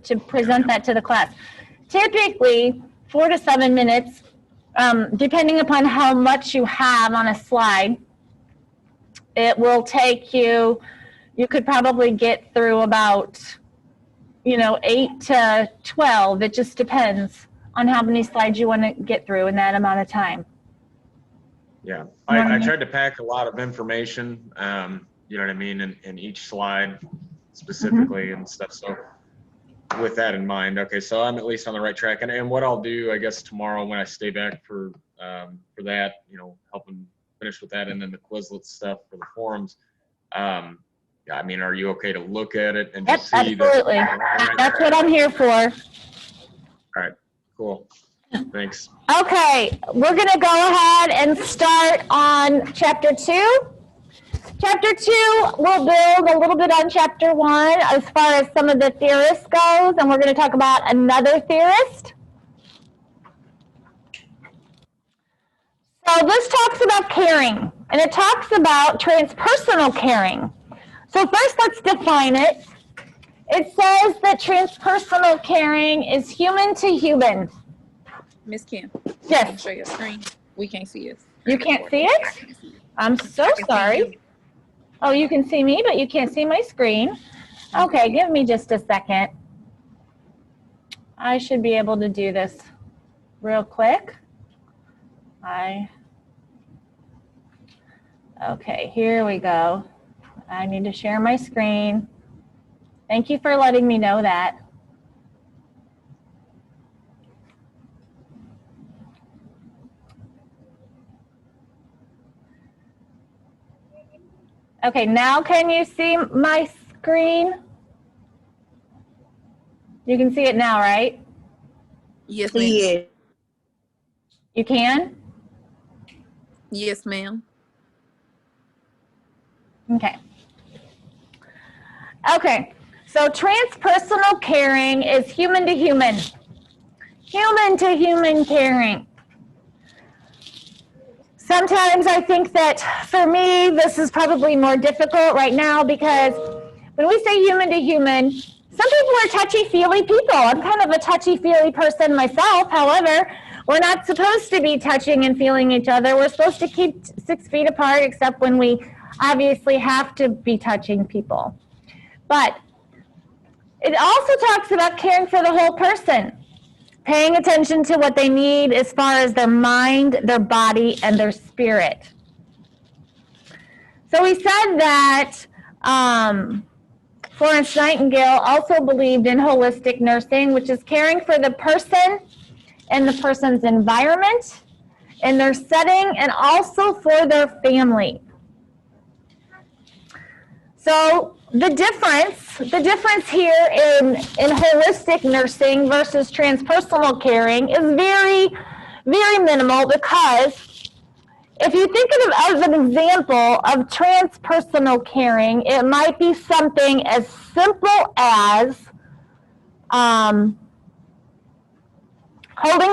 to present that to the class. Typically, 4 to 7 minutes, depending upon how much you have on a slide. It will take you, you could probably get through about, 8 to 12. It just depends on how many slides you want to get through in that amount of time. Yeah, I tried to pack a lot of information, you know what I mean, in each slide specifically and stuff. So with that in mind, okay, so I'm at least on the right track. And what I'll do, I guess, tomorrow when I stay back for that, helping finish with that, and then the Quizlet stuff for the forums. I mean, are you okay to look at it and just see? Absolutely. That's what I'm here for. All right, cool. Thanks. Okay, we're going to go ahead and start on Chapter 2. Chapter 2 will build a little bit on Chapter 1 as far as some of the theorists goes, and we're going to talk about another theorist. So this talks about caring, and it talks about transpersonal caring. So first, let's define it. It says that transpersonal caring is human to human. Miss Kim. Yes. Can you show your screen? We can't see it. You can't see it? I'm so sorry. Oh, you can see me, but you can't see my screen. Okay, give me just a second. I should be able to do this real quick. Okay, here we go. I need to share my screen. Thank you for letting me know that. Okay, now can you see my screen? You can see it now, right? Yes, ma'am. You can? Yes, ma'am. Okay. Okay, so transpersonal caring is human to human. Human to human caring. Sometimes I think that for me, this is probably more difficult right now because when we say human to human, some people are touchy-feely people. I'm kind of a touchy-feely person myself. However, we're not supposed to be touching and feeling each other. We're supposed to keep 6 feet apart, except when we obviously have to be touching people. But it also talks about caring for the whole person. Paying attention to what they need as far as their mind, their body, and their spirit. So we said that Florence Nightingale also believed in holistic nursing, which is caring for the person and the person's environment, in their setting, and also for their family. So the difference here in holistic nursing versus transpersonal caring is very, very minimal, because if you think of it as an example of transpersonal caring, it might be something as simple as holding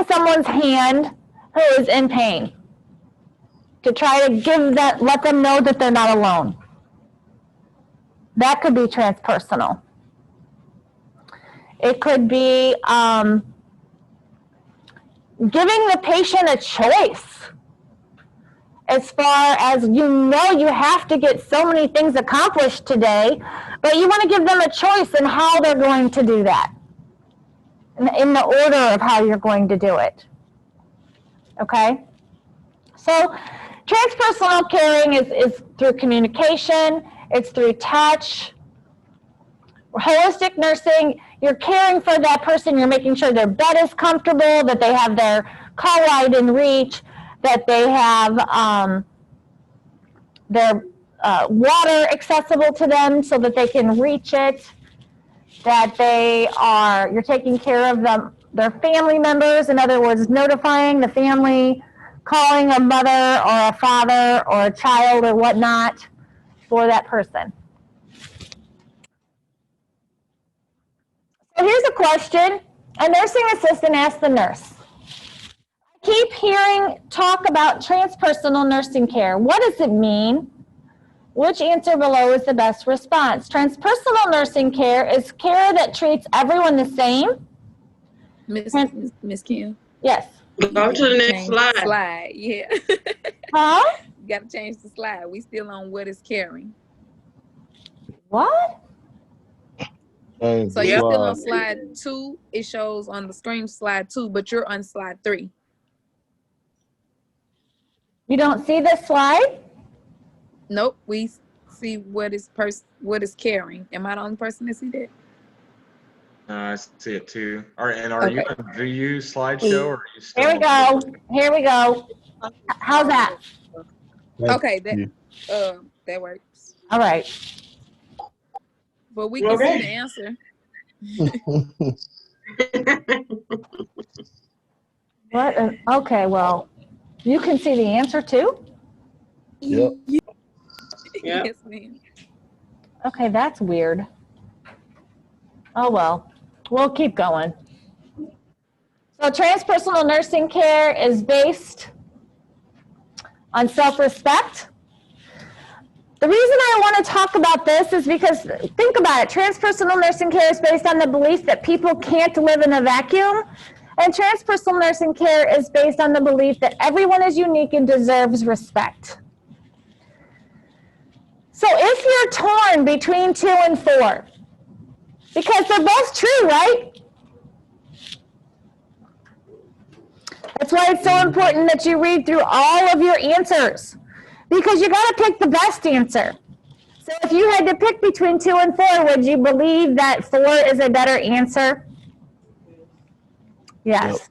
someone's hand who is in pain to try to let them know that they're not alone. That could be transpersonal. It could be giving the patient a choice. As far as you have to get so many things accomplished today, but you want to give them a choice in how they're going to do that, in the order of how you're going to do it. Okay? So transpersonal caring is through communication. It's through touch. Holistic nursing, you're caring for that person. You're making sure their bed is comfortable, that they have their call light in reach, that they have their water accessible to them so that they can reach it, that you're taking care of their family members. In other words, notifying the family, calling a mother or a father or a child or whatnot for that person. So here's a question. A nursing assistant asked the nurse, I keep hearing talk about transpersonal nursing care. What does it mean? Which answer below is the best response? Transpersonal nursing care is care that treats everyone the same. Miss Kim. Yes. Go to the next Change slide. Slide, yeah. Huh? You gotta change the slide. We still on what is caring. What? So you're still on slide 2. It shows on the screen slide 2, but you're on slide 3. You don't see this slide? Nope. We see what is caring. Am I the only person that see that? I see it too. All right, and are you Okay. on view slideshow or are you still? Here we go. Here we go. How's that? Okay, that works. All right. But we can see the answer. What? Okay, well, you can see the answer too? Yep. Yes, ma'am. Okay, that's weird. Oh, well, we'll keep going. So transpersonal nursing care is based on self-respect. The reason I want to talk about this is because, think about it, transpersonal nursing care is based on the belief that people can't live in a vacuum, and transpersonal nursing care is based on the belief that everyone is unique and deserves respect. So if you're torn between 2 and 4, because they're both true, right? That's why it's so important that you read through all of your answers, because you got to pick the best answer. So if you had to pick between 2 and 4, would you believe that 4 is a better answer? Yes.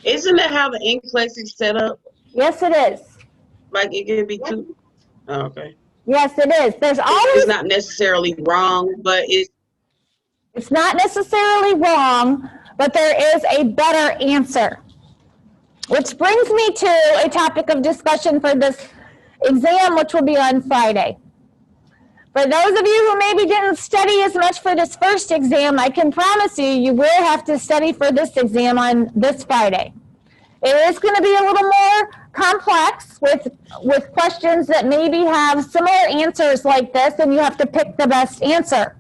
Yep. Isn't that how the NCLEX is set up? Yes, it is. Like it could be 2? Oh, okay. Yes, it is. There's always. It's not necessarily wrong, but It's not necessarily wrong, but there is a better answer. Which brings me to a topic of discussion for this exam, which will be on Friday. For those of you who maybe didn't study as much for this first exam, I can promise you, you will have to study for this exam on this Friday. It is going to be a little more complex with questions that maybe have similar answers like this, and you have to pick the best answer.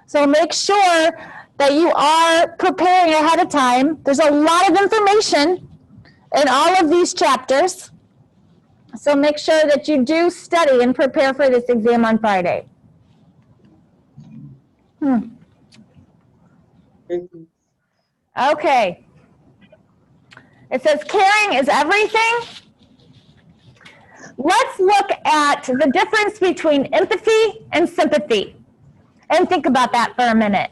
So make sure that you are preparing ahead of time. There's a lot of information in all of these chapters. So make sure that you do study and prepare for this exam on Friday. Okay. It says caring is everything. Let's look at the difference between empathy and sympathy and think about that for a minute.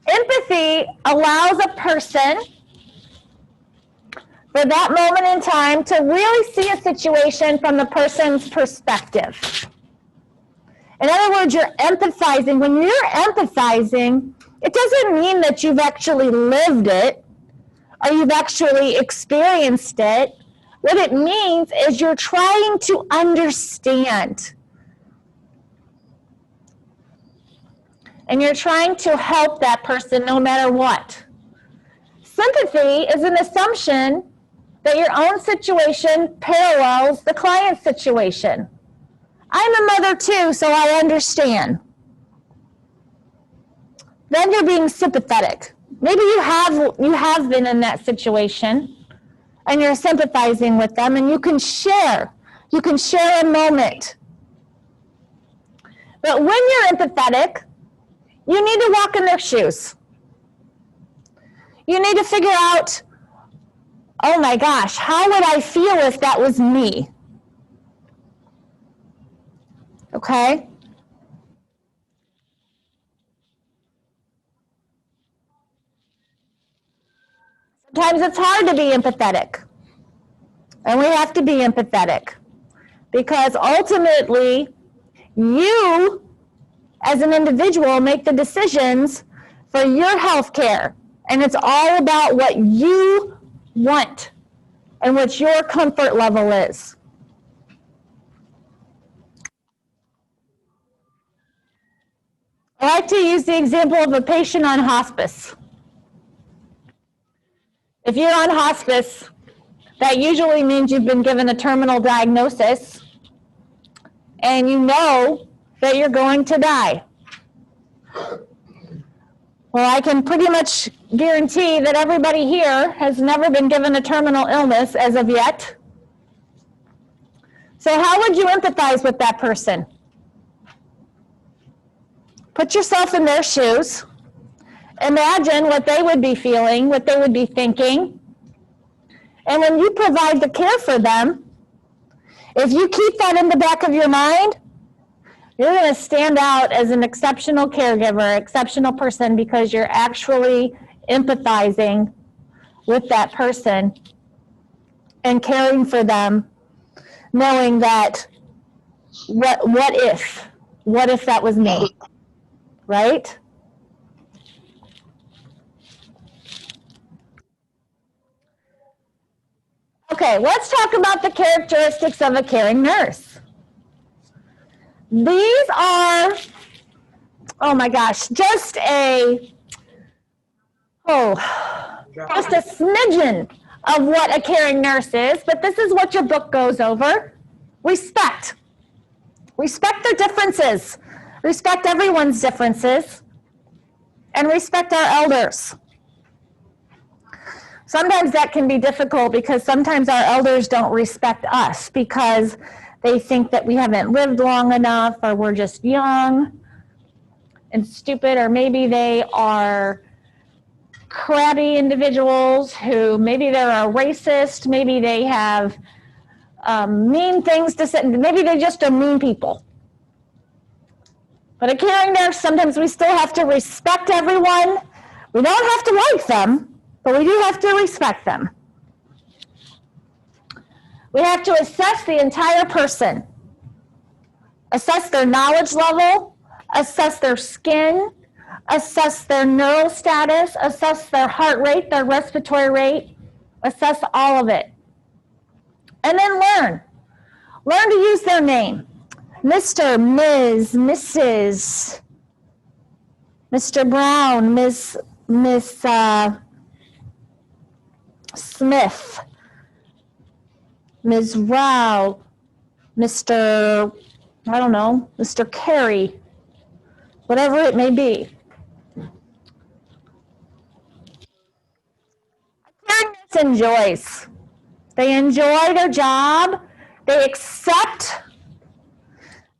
Empathy allows a person for that moment in time to really see a situation from the person's perspective. In other words, you're empathizing. When you're empathizing, it doesn't mean that you've actually lived it or you've actually experienced it. What it means is you're trying to understand. And you're trying to help that person no matter what. Sympathy is an assumption that your own situation parallels the client's situation. I'm a mother too, so I understand. Then you're being sympathetic. Maybe you have been in that situation and you're sympathizing with them, and you can share a moment. But when you're empathetic, you need to walk in their shoes. You need to figure out, oh my gosh, how would I feel if that was me? Okay? Sometimes it's hard to be empathetic. And we have to be empathetic. Because ultimately, you, as an individual, make the decisions for your health care. And it's all about what you want and what your comfort level is. I like to use the example of a patient on hospice. If you're on hospice, That usually means you've been given a terminal diagnosis and you know that you're going to die. Well, I can pretty much guarantee that everybody here has never been given a terminal illness as of yet. So how would you empathize with that person? Put yourself in their shoes. Imagine what they would be feeling, what they would be thinking. And when you provide the care for them, if you keep that in the back of your mind, you're going to stand out as an exceptional caregiver, exceptional person, because you're actually empathizing with that person and caring for them, knowing that what if that was me, right? Okay, let's talk about the characteristics of a caring nurse. These are, oh my gosh, just a smidgen of what a caring nurse is, but this is what your book goes over. Respect. Respect their differences. Respect everyone's differences. And respect our elders. Sometimes that can be difficult because sometimes our elders don't respect us because they think that we haven't lived long enough, or we're just young and stupid, or maybe they are crabby individuals who maybe they're a racist, maybe they have mean things to say, maybe they just are mean people. But a caring nurse, sometimes we still have to respect everyone. We don't have to like them, but we do have to respect them. We have to assess the entire person, assess their knowledge level, assess their skin, assess their neural status, assess their heart rate, their respiratory rate, assess all of it. And then learn. Learn to use their name. Mr., Ms., Mrs., Mr. Brown, Miss Smith, Ms. Rao, Mr. I don't know, Mr. Carey, whatever it may be. A caring nurse enjoys. They enjoy their job. They accept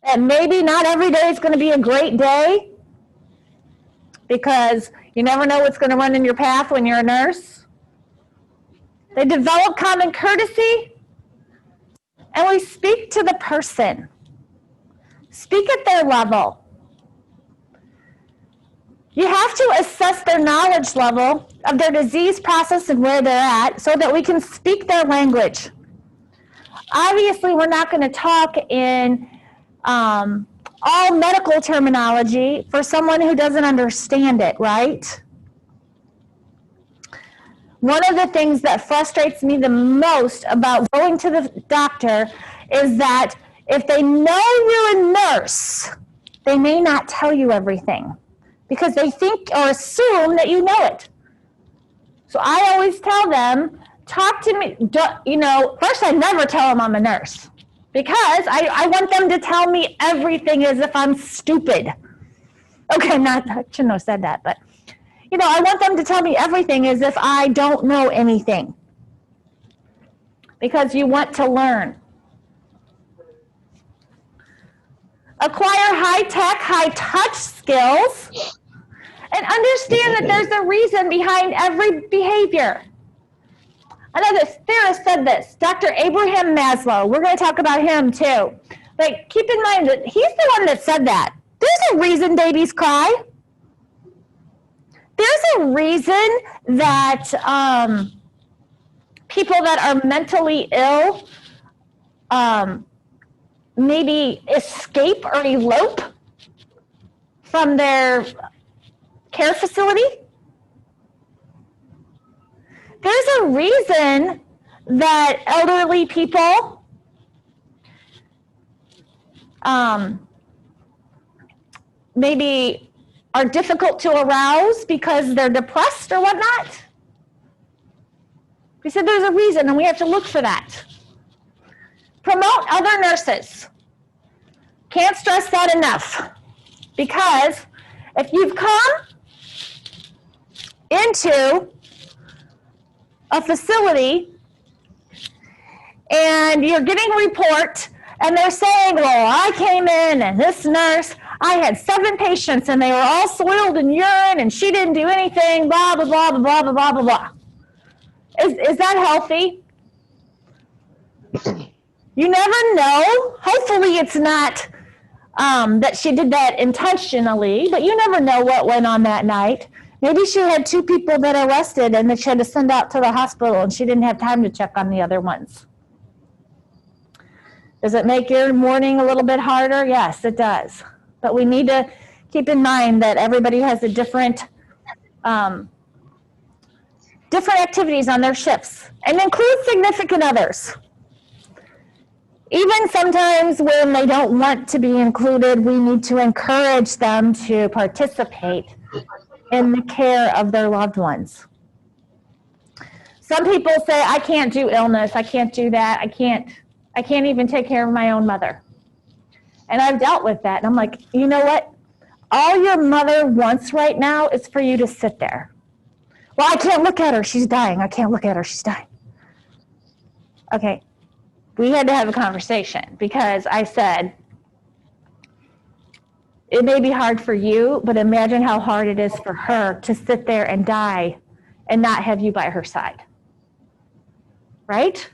that maybe not every day is going to be a great day, because you never know what's going to run in your path when you're a nurse. They develop common courtesy. And we speak to the person. Speak at their level. You have to assess their knowledge level of their disease process and where they're at so that we can speak their language. Obviously, we're not going to talk in all medical terminology for someone who doesn't understand it, right? One of the things that frustrates me the most about going to the doctor is that if they know you're a nurse, they may not tell you everything because they think or assume that you know it. So I always tell them, talk to me, first I never tell them I'm a nurse because I want them to tell me everything as if I'm stupid. Okay, I shouldn't have said that, but I want them to tell me everything as if I don't know anything. Because you want to learn. Acquire high-tech, high-touch skills. And understand that there's a reason behind every behavior. Another theorist said this, Dr. Abraham Maslow. We're going to talk about him too. But keep in mind that he's the one that said that. There's a reason babies cry. There's a reason that people that are mentally ill maybe escape or elope from their care facility. There's a reason that elderly people maybe are difficult to arouse because they're depressed or whatnot. We said there's a reason, and we have to look for that. Promote other nurses. Can't stress that enough. Because if you've come into a facility and you're getting a report and they're saying, well, I came in and this nurse, I had 7 patients and they were all soiled in urine and she didn't do anything, blah, blah, blah, blah, blah, blah, blah, blah. Is that healthy? You never know. Hopefully it's not that she did that intentionally, but you never know what went on that night. Maybe she had 2 people that arrested and that she had to send out to the hospital and she didn't have time to check on the other ones. Does it make your morning a little bit harder? Yes, it does. But we need to keep in mind that everybody has a different activities on their shifts, and include significant others. Even sometimes when they don't want to be included, we need to encourage them to participate in the care of their loved ones. Some people say, I can't do illness, I can't do that, I can't even take care of my own mother. And I've dealt with that, and I'm like, you know what? All your mother wants right now is for you to sit there. Well, I can't look at her, she's dying. I can't look at her, she's dying. Okay, we had to have a conversation because I said, it may be hard for you, but imagine how hard it is for her to sit there and die and not have you by her side. Right?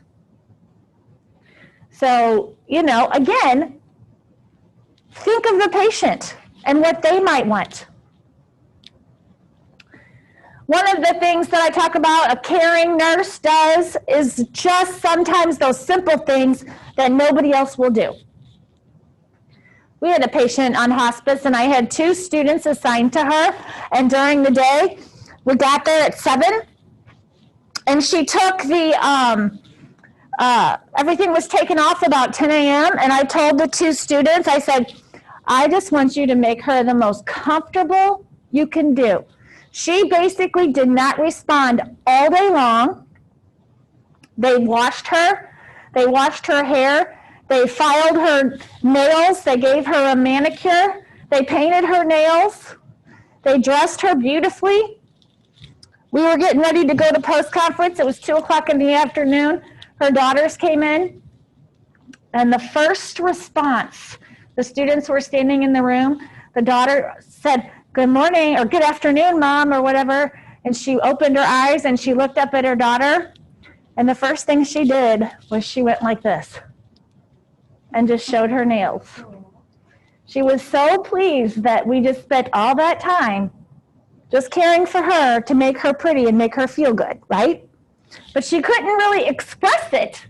So, again, think of the patient and what they might want. One of the things that I talk about a caring nurse does is just sometimes those simple things that nobody else will do. We had a patient on hospice, and I had 2 students assigned to her, and during the day, we got there at 7, and she took everything was taken off about 10 a.m., and I told the 2 students, I said, I just want you to make her the most comfortable you can do. She basically did not respond all day long. They washed her hair, they filed her nails, they gave her a manicure, they painted her nails, they dressed her beautifully. We were getting ready to go to post-conference. It was 2:00 in the afternoon. Her daughters came in, and the first response, the students were standing in the room, the daughter said, good morning, or good afternoon, Mom, or whatever, and she opened her eyes and she looked up at her daughter, and the first thing she did was she went like this and just showed her nails. She was so pleased that we just spent all that time just caring for her to make her pretty and make her feel good, right? But she couldn't really express it.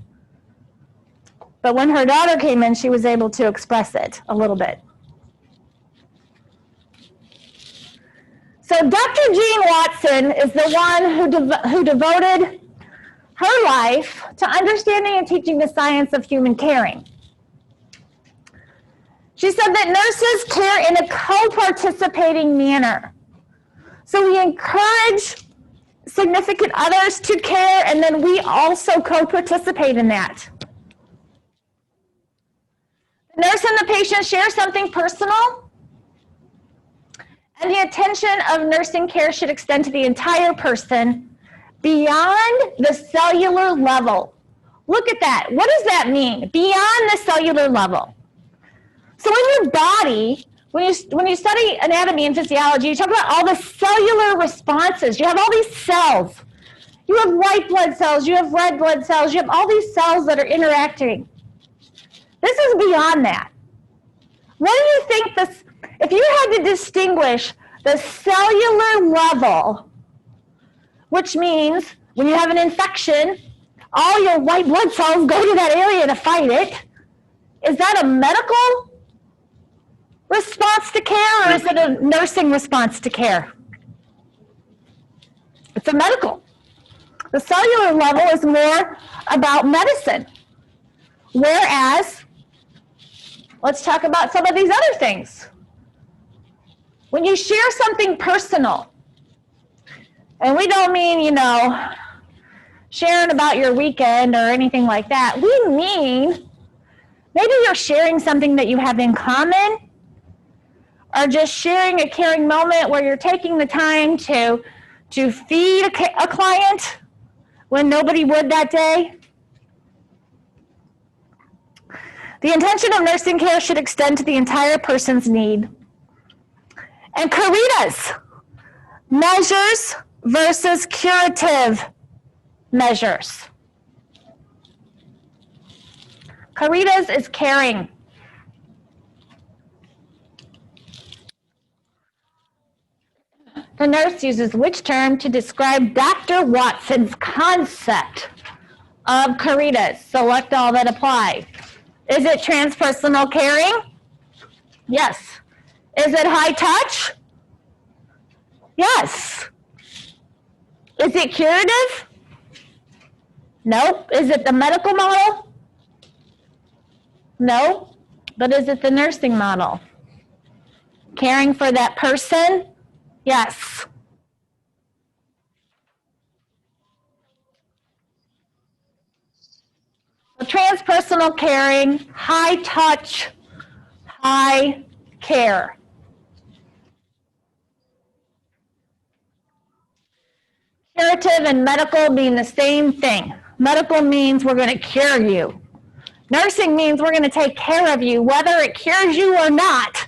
But when her daughter came in, she was able to express it a little bit. So Dr. Jean Watson is the one who devoted her life to understanding and teaching the science of human caring. She said that nurses care in a co-participating manner. So we encourage significant others to care, and then we also co-participate in that. The nurse and the patient share something personal, and the attention of nursing care should extend to the entire person beyond the cellular level. Look at that. What does that mean? Beyond the cellular level. So in your body, when you study anatomy and physiology, you talk about all the cellular responses. You have all these cells. You have white blood cells, you have red blood cells, you have all these cells that are interacting. This is beyond that. What do you think this, if you had to distinguish the cellular level, which means when you have an infection, all your white blood cells go to that area to fight it, is that a medical response to care, or is it a nursing response to care? It's a medical. The cellular level is more about medicine. Whereas, let's talk about some of these other things. When you share something personal, and we don't mean, sharing about your weekend or anything like that. We mean maybe you're sharing something that you have in common, or just sharing a caring moment where you're taking the time to feed a client when nobody would that day. The intention of nursing care should extend to the entire person's need. And Carita's measures versus curative measures. Carita's is caring. The nurse uses which term to describe Dr. Watson's concept of Carita's? Select all that apply. Is it transpersonal caring? Yes. Is it high touch? Yes. Is it curative? Nope. Is it the medical model? No. But is it the nursing model? Caring for that person? Yes. Transpersonal caring, high touch, high care. Curative and medical mean the same thing. Medical means we're going to cure you. Nursing means we're going to take care of you. Whether it cures you or not,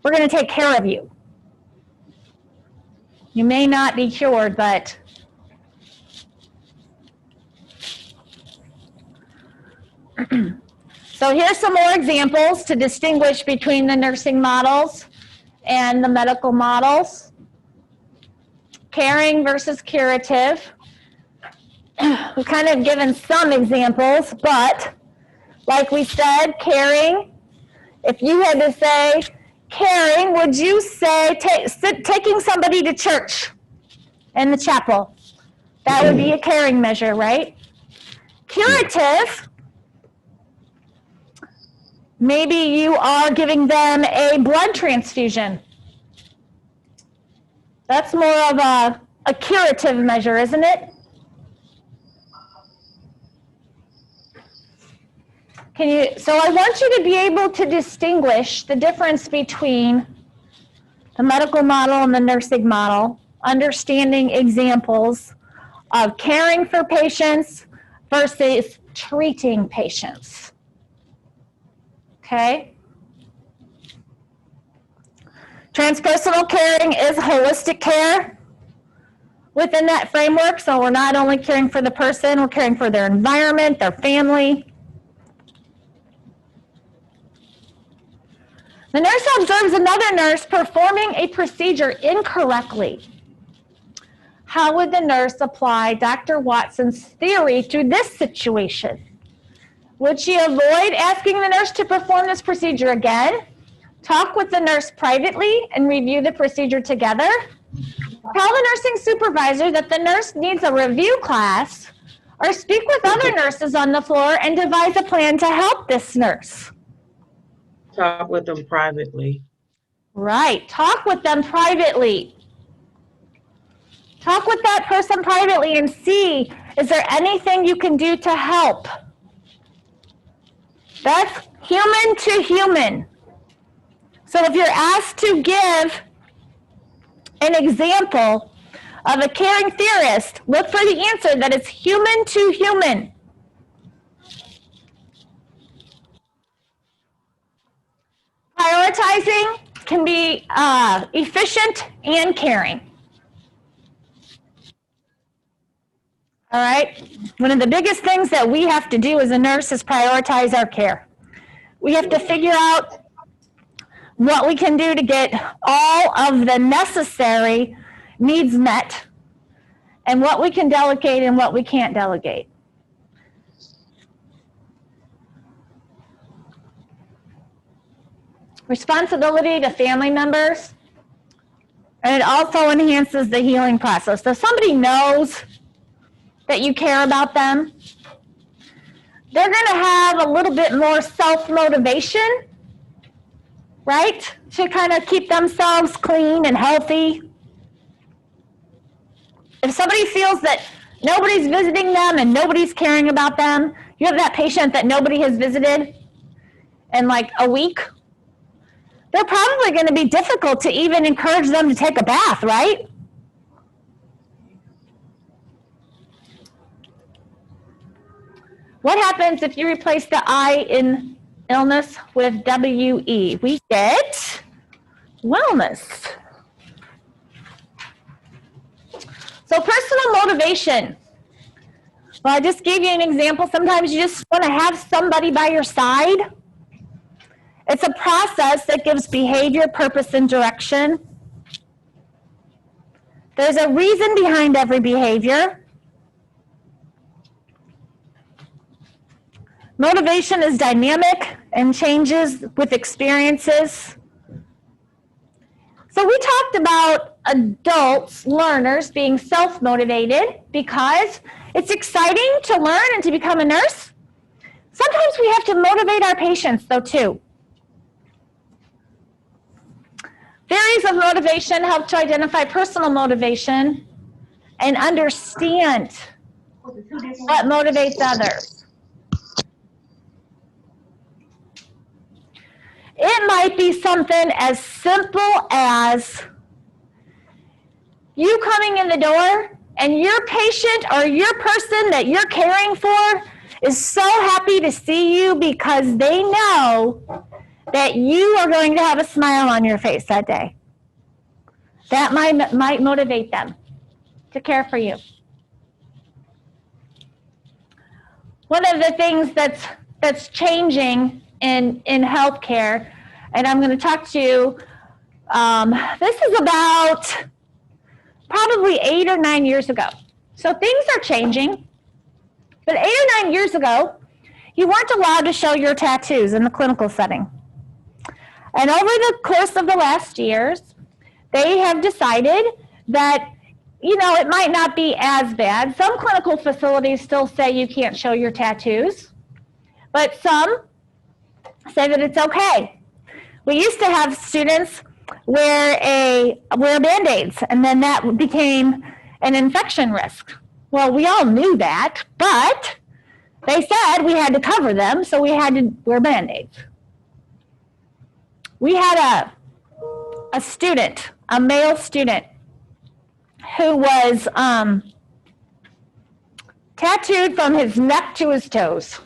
we're going to take care of you. You may not be cured, but so here's some more examples to distinguish between the nursing models and the medical models. Caring versus curative. We've kind of given some examples, but like we said, caring, if you had to say caring, would you say taking somebody to church in the chapel? That would be a caring measure, right? Curative, maybe you are giving them a blood transfusion. That's more of a curative measure, isn't it? So I want you to be able to distinguish the difference between the medical model and the nursing model, understanding examples of caring for patients versus treating patients. Okay? Transpersonal caring is holistic care within that framework. So we're not only caring for the person, we're caring for their environment, their family. The nurse observes another nurse performing a procedure incorrectly. How would the nurse apply Dr. Watson's theory to this situation? Would she avoid asking the nurse to perform this procedure again? Talk with the nurse privately and review the procedure together? Tell the nursing supervisor that the nurse needs a review class, or speak with other nurses on the floor and devise a plan to help this nurse. Talk with them privately. Right. Talk with them privately. Talk with that person privately and see, is there anything you can do to help? That's human to human. So if you're asked to give an example of a caring theorist, look for the answer that it's human to human. Prioritizing can be efficient and caring. All right? One of the biggest things that we have to do as a nurse is prioritize our care. We have to figure out what we can do to get all of the necessary needs met, and what we can delegate and what we can't delegate. Responsibility to family members, and it also enhances the healing process. So if somebody knows that you care about them, they're going to have a little bit more self-motivation, right? To kind of keep themselves clean and healthy. If somebody feels that nobody's visiting them and nobody's caring about them. You have that patient that nobody has visited in like a week. They're probably going to be difficult to even encourage them to take a bath, right? What happens if you replace the I in illness with W-E? We get wellness. So personal motivation. Well, I just gave you an example. Sometimes you just want to have somebody by your side. It's a process that gives behavior, purpose, and direction. There's a reason behind every behavior. Motivation is dynamic and changes with experiences. So we talked about adults, learners, being self-motivated because it's exciting to learn and to become a nurse. Sometimes we have to motivate our patients, though, too. Theories of motivation help to identify personal motivation and understand what motivates others. It might be something as simple as you coming in the door and your patient or your person that you're caring for is so happy to see you because they know that you are going to have a smile on your face that day. That might motivate them to care for you. One of the things that's changing in healthcare, and I'm going to talk to you, this is about probably 8 or 9 years ago. So things are changing, but 8 or 9 years ago, you weren't allowed to show your tattoos in the clinical setting. And over the course of the last years, they have decided that, you know, it might not be as bad. Some clinical facilities still say you can't show your tattoos, but some say that it's okay. We used to have students wear Band-Aids, and then that became an infection risk. Well, we all knew that, but they said we had to cover them, so we had to wear Band-Aids. We had a student, a male student, who was tattooed from his neck to his toes,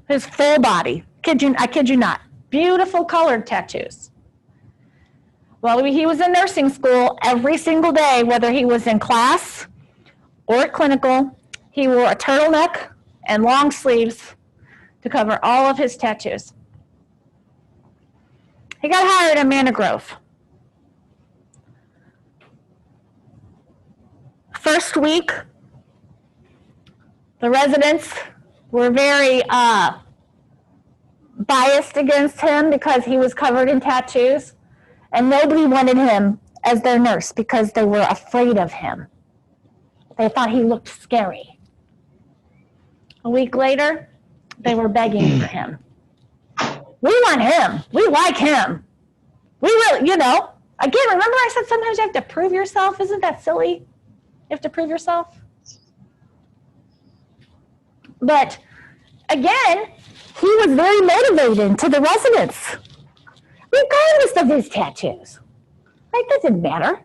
his full body. I kid you not. Beautiful colored tattoos. Well, he was in nursing school every single day, whether he was in class or at clinical. He wore a turtleneck and long sleeves to cover all of his tattoos. He got hired at Manor Grove. First week, the residents were very biased against him because he was covered in tattoos, and nobody wanted him as their nurse because they were afraid of him. They thought he looked scary. A week later, they were begging for him. We want him. We like him. We really, you know, again, remember I said sometimes you have to prove yourself? Isn't that silly? You have to prove yourself? But again, he was very motivating to the residents, regardless of his tattoos. Like, that didn't matter.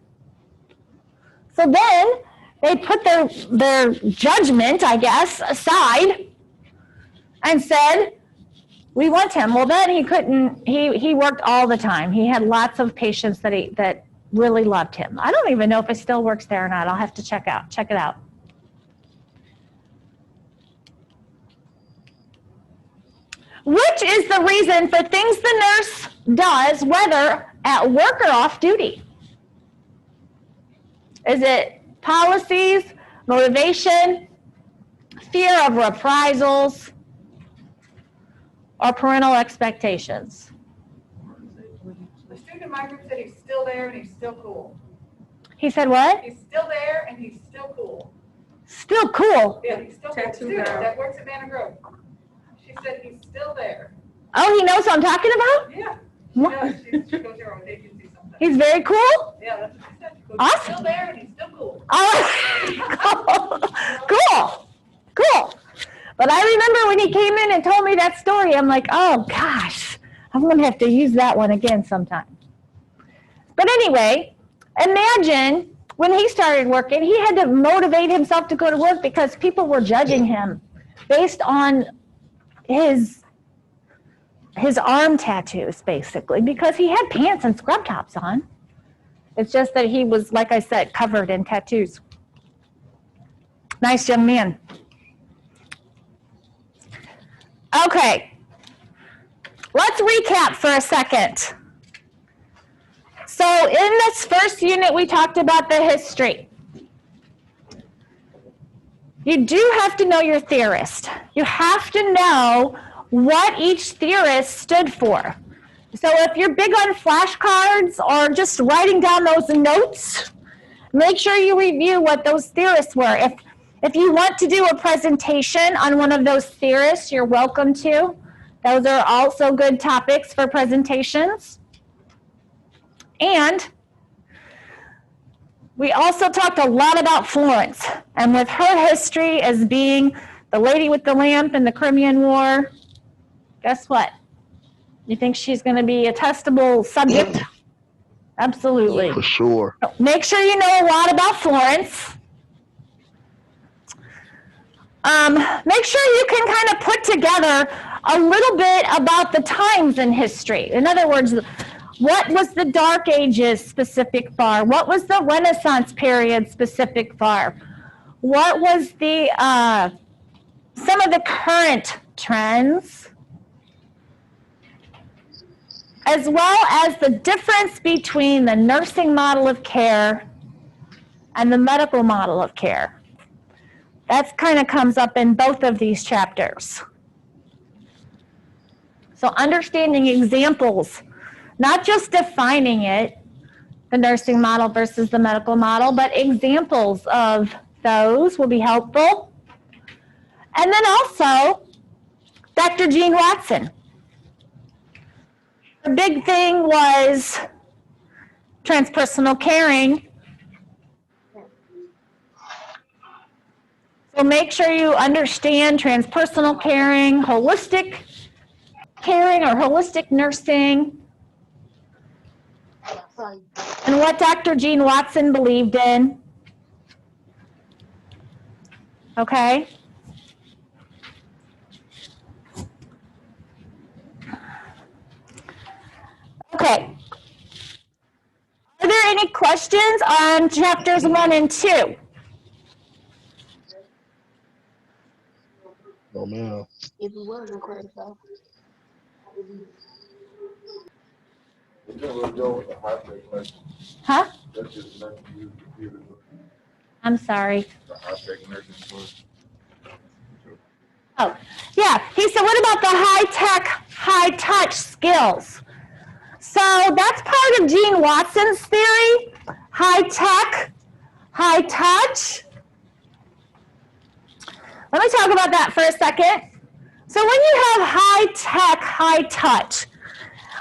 So then they put their judgment, I guess, aside and said, we want him. Well, then he couldn't, he worked all the time. He had lots of patients that really loved him. I don't even know if he still works there or not. I'll have to check it out. Which is the reason for things the nurse does, whether at work or off duty? Is it policies, motivation, fear of reprisals, or parental expectations? The student in my group said he's still there and he's still cool. He said what? He's still there and he's still cool. Still cool. Yeah, he's still cool. Tattoo Student girl. that works at Manor Grove. She said he's still there. Oh, he knows what I'm talking about? Yeah. What? Yeah, she goes there on agency sometimes. He's very cool? Yeah, that's what she said. She goes, Awesome. he's still there and he's still cool. Oh, cool. when he came in and told me that story, I'm like, oh gosh, I'm going to have to use that one again sometime. But anyway, imagine when he started working, he had to motivate himself to go to work because people were judging him based on his arm tattoos, basically, because he had pants and scrub tops on. It's just that he was, like I said, covered in tattoos. Nice young man. Okay, let's recap for a second. So in this first unit, we talked about the history. You do have to know your theorist. You have to know what each theorist stood for. So if you're big on flashcards or just writing down those notes, make sure you review what those theorists were. If you want to do a presentation on one of those theorists, you're welcome to. Those are also good topics for presentations. And we also talked a lot about Florence, and with her history as being the lady with the lamp in the Crimean War, guess what? You think she's going to be a testable subject? Absolutely. For sure. Make sure you know a lot about Florence. Make sure you can kind of put together a little bit about the times in history. In other words, what was the Dark Ages specific for? What was the Renaissance period specific for? What was the some of the current trends? As well as the difference between the nursing model of care and the medical model of care. That kind of comes up in both of these chapters. So understanding examples, not just defining it, the nursing model versus the medical model, but examples of those will be helpful. And then also, Dr. Jean Watson. The big thing was transpersonal caring. So make sure you understand transpersonal caring, holistic caring or holistic nursing, and what Dr. Jean Watson believed in. Okay? Okay. Are there any questions on chapters 1 and 2? Oh, man. If it wasn't credit card. Huh? I'm sorry. Oh, yeah. He said, what about the high-tech, high-touch skills? So that's part of Jean Watson's theory. High-tech, high-touch. Let me talk about that for a second. So when you have high-tech, high-touch,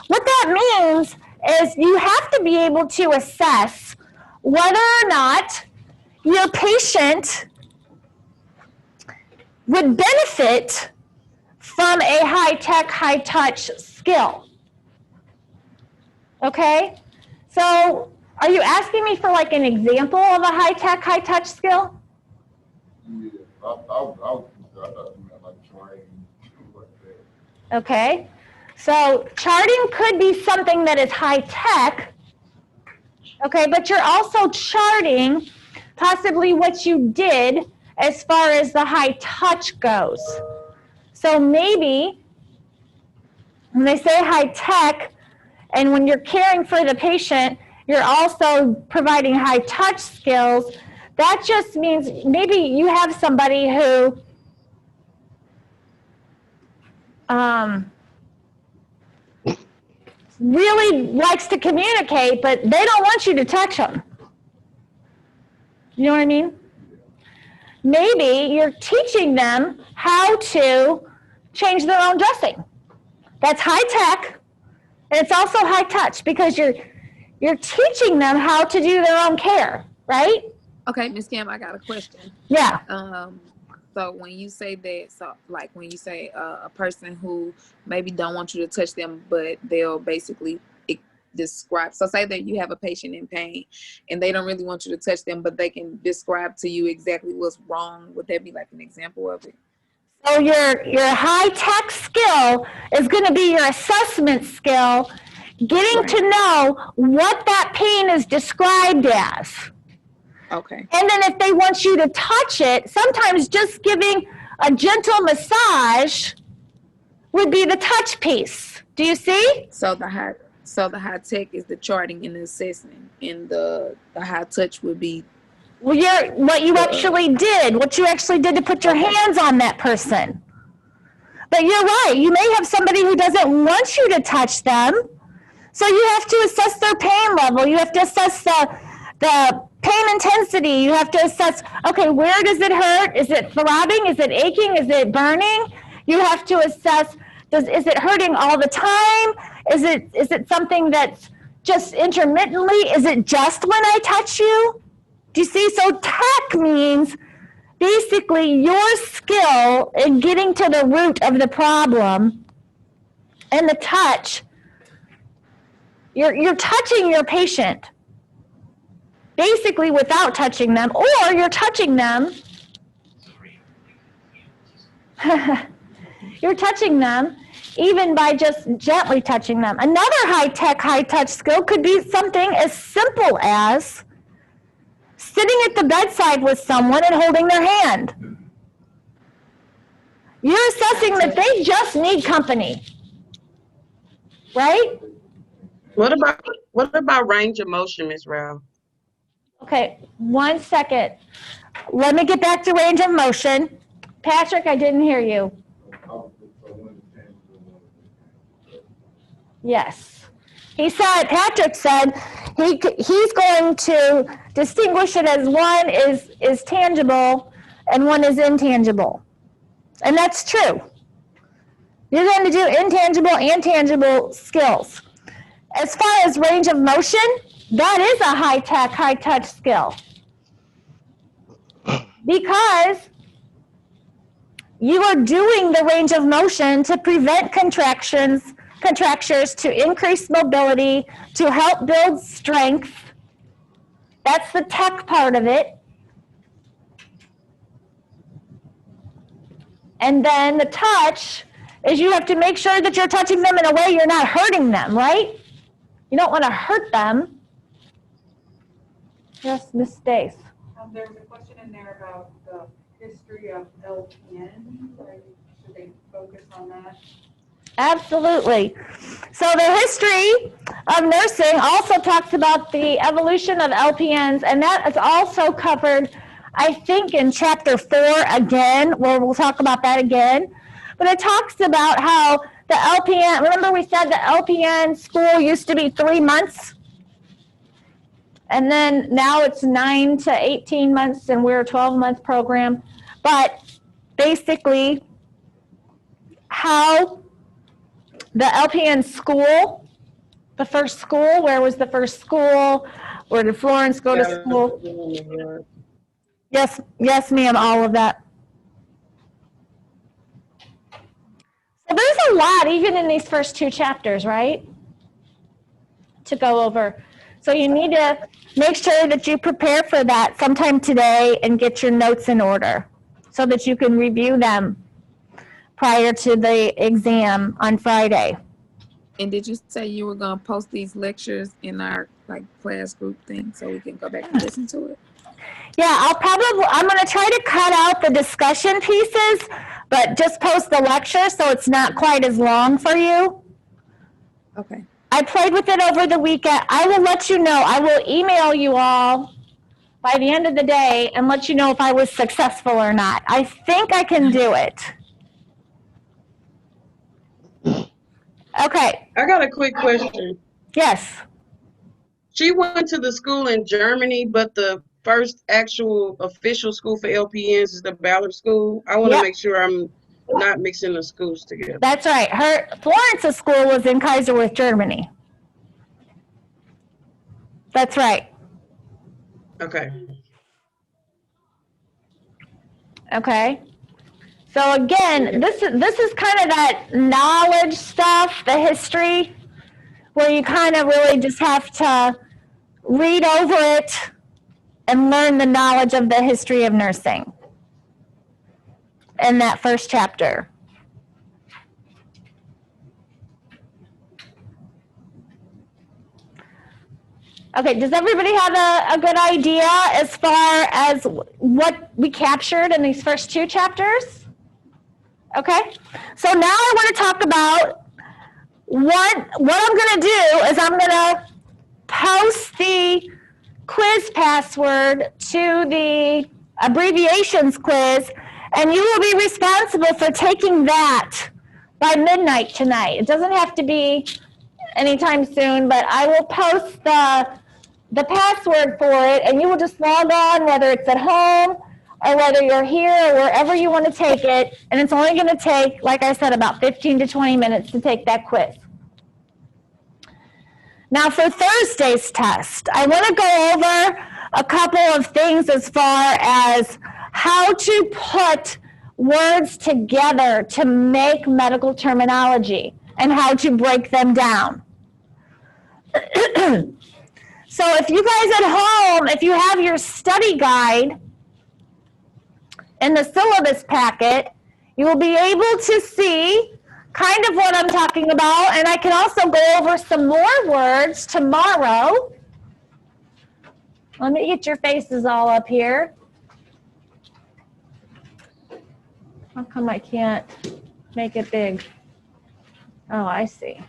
what that means is you have to be able to assess whether or not your patient would benefit from a high-tech, high-touch skill. Okay? So are you asking me for like an example of a high-tech, high-touch skill? Yeah, I thought you meant like charting, like that. Okay, so charting could be something that is high-tech, okay, but you're also charting possibly what you did as far as the high-touch goes. So maybe when they say high-tech, and when you're caring for the patient, you're also providing high-touch skills. That just means maybe you have somebody who really likes to communicate, but they don't want you to touch them. You know what I mean? Maybe you're teaching them how to change their own dressing. That's high-tech, and it's also high-touch because you're teaching them how to do their own care, right? Okay, Ms. Kim, I got a question. Yeah. So when you say that, so like when you say a person who maybe don't want you to touch them, but they'll basically describe. So say that you have a patient in pain and they don't really want you to touch them, but they can describe to you exactly what's wrong. Would that be like an example of it? So your high-tech skill is going to be your assessment skill, getting Right. to know what that pain is described as. Okay. And then if they want you to touch it, sometimes just giving a gentle massage would be the touch piece. Do you see? So the high tech is the charting and the assessing, and the high touch would be Well, what you actually did to put your hands on that person. But you're right. You may have somebody who doesn't want you to touch them. So you have to assess their pain level. You have to assess the pain intensity. You have to assess, okay, where does it hurt? Is it throbbing? Is it aching? Is it burning? You have to assess, is it hurting all the time? Is it something that's just intermittently? Is it just when I touch you? Do you see? So tech means basically your skill in getting to the root of the problem, and the touch, you're touching your patient basically without touching them, or you're touching them you're touching them even by just gently touching them. Another high-tech, high-touch skill could be something as simple as sitting at the bedside with someone and holding their hand. You're assessing that they just need company, right? What about range of motion, Ms. Rao? Okay, 1 second. Let me get back to range of motion. Patrick, I didn't hear you. Yes. Patrick said he's going to distinguish it as one is tangible and one is intangible. And that's true. You're going to do intangible and tangible skills. As far as range of motion, that is a high-tech, high-touch skill. Because you are doing the range of motion to prevent contractures, to increase mobility, to help build strength. That's the tech part of it. And then the touch is you have to make sure that you're touching them in a way you're not hurting them, right? You don't want to hurt them. Yes, Miss Stace. There's a question in there about the history of LPN. Should they focus on that? Absolutely. So the history of nursing also talks about the evolution of LPNs, and that is also covered, I think, in chapter 4 again, where we'll talk about that again. But it talks about how the LPN, remember we said the LPN school used to be 3 months? And then now it's 9 to 18 months, and we're a 12-month program. But basically, how the LPN school, the first school, where was the first school? Where did Florence go to school? Yes, ma'am, all of that. So there's a lot, even in these first 2 chapters, right? To go over. So you need to make sure that you prepare for that sometime today and get your notes in order so that you can review them prior to the exam on Friday. And did you say you were gonna post these lectures in our class group thing so we can go back and listen to it? Yeah, I'm gonna try to cut out the discussion pieces, but just post the lecture so it's not quite as long for you. Okay. I played with it over the weekend. I will let you know. I will email you all by the end of the day and let you know if I was successful or not. I think I can do it. Okay. I got a quick question. Yes. She went to the school in Germany, but the first actual official school for LPNs is the Ballard School. I want to make sure I'm not mixing the schools together. That's right. Florence's school was in Kaiserwerth, Germany. That's right. Okay. Okay. So again, this is kind of that knowledge stuff, the history, where you kind of really just have to read over it and learn the knowledge of the history of nursing in that first chapter. Okay, does everybody have a good idea as far as what we captured in these first two chapters? Okay, so now I want to talk about what I'm going to do is I'm going to post the quiz password to the abbreviations quiz, and you will be responsible for taking that by midnight tonight. It doesn't have to be anytime soon, but I will post the password for it, and you will just log on, whether it's at home or whether you're here or wherever you want to take it, and it's only going to take, like I said, about 15 to 20 minutes to take that quiz. Now for Thursday's test, I want to go over a couple of things as far as how to put words together to make medical terminology and how to break them down. So if you guys at home, if you have your study guide in the syllabus packet, you will be able to see kind of what I'm talking about, and I can also go over some more words tomorrow. Let me get your faces all up here. How come I can't make it big? Oh, I see.